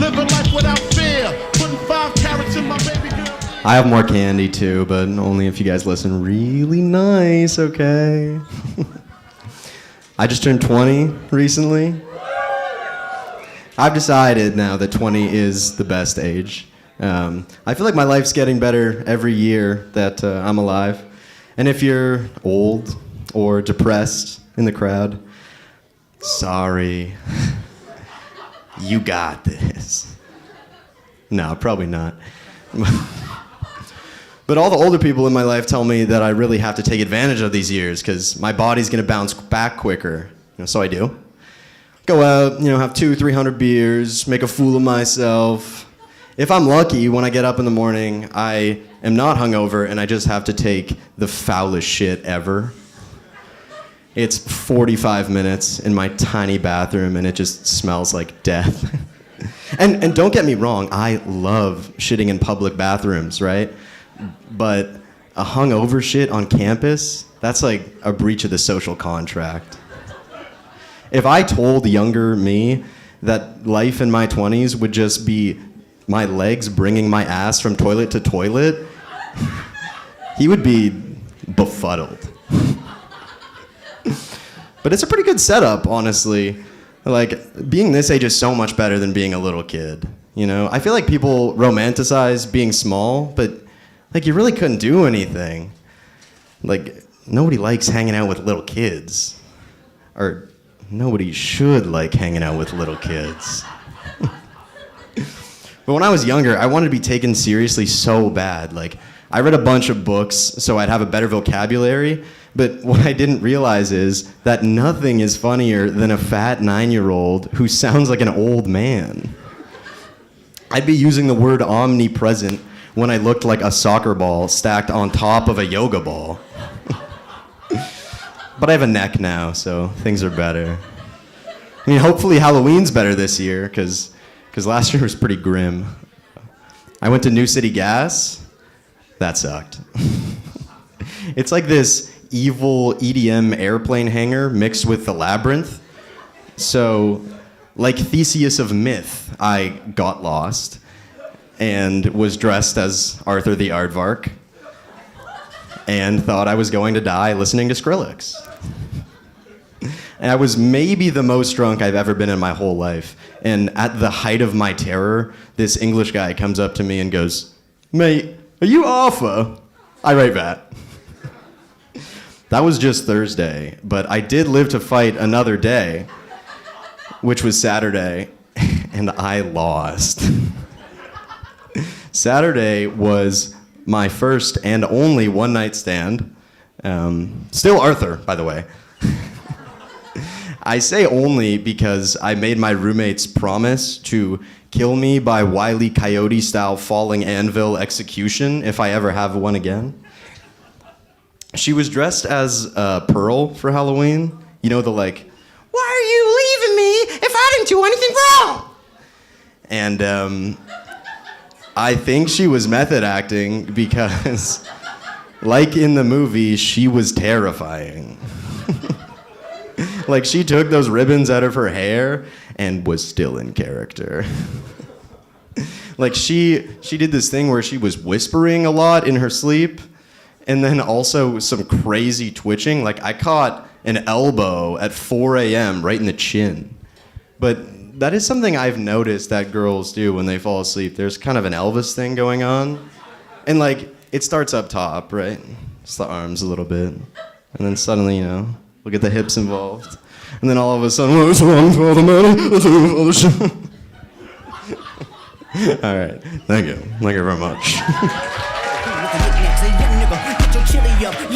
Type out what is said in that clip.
living life without fear, putting 5 carats in my baby girl. I have more candy too, but only if you guys listen really nice, okay? I just turned 20 recently. I've decided now that 20 is the best age. I feel like my life's getting better every year that I'm alive. And if you're old or depressed in the crowd, sorry. You got this. No, probably not. But all the older people in my life tell me that I really have to take advantage of these years because my body's going to bounce back quicker. So I do. Go out, have 200-300 beers, make a fool of myself. If I'm lucky, when I get up in the morning, I am not hungover and I just have to take the foulest shit ever. It's 45 minutes in my tiny bathroom and it just smells like death. And don't get me wrong, I love shitting in public bathrooms, right? But a hungover shit on campus, that's like a breach of the social contract. If I told younger me that life in my 20s would just be my legs bringing my ass from toilet to toilet, he would be befuddled. But it's a pretty good setup, honestly. Like, being this age is so much better than being a little kid, I feel like people romanticize being small, but, like, you really couldn't do anything. Like, nobody likes hanging out with little kids. Or nobody should like hanging out with little kids. But when I was younger, I wanted to be taken seriously so bad. Like, I read a bunch of books so I'd have a better vocabulary, but what I didn't realize is that nothing is funnier than a fat 9-year-old who sounds like an old man. I'd be using the word omnipresent when I looked like a soccer ball stacked on top of a yoga ball. But I have a neck now, so things are better. I mean, hopefully Halloween's better this year, because last year was pretty grim. I went to New City Gas. That sucked. It's like this evil EDM airplane hangar mixed with the labyrinth. So, like Theseus of myth, I got lost and was dressed as Arthur the Aardvark and thought I was going to die listening to Skrillex. And I was maybe the most drunk I've ever been in my whole life. And at the height of my terror, this English guy comes up to me and goes, "Mate, are you Arthur?" I write that. That was just Thursday, but I did live to fight another day, which was Saturday, and I lost. Saturday was my first and only one-night stand. Still Arthur, by the way. I say only because I made my roommates promise to kill me by Wile E. Coyote-style falling anvil execution if I ever have one again. She was dressed as Pearl for Halloween. You know, the like, "Why are you leaving me if I didn't do anything wrong?" And I think she was method acting because, like in the movie, she was terrifying. Like, she took those ribbons out of her hair and was still in character. Like, she did this thing where she was whispering a lot in her sleep, and then also some crazy twitching. Like, I caught an elbow at 4 a.m. right in the chin. But that is something I've noticed that girls do when they fall asleep. There's kind of an Elvis thing going on. And, like, it starts up top, right? It's the arms a little bit. And then suddenly, we'll get the hips involved. And then all of a sudden, "What's wrong with all the money? What's wrong with all the shit?" All right. Thank you. Thank you very much.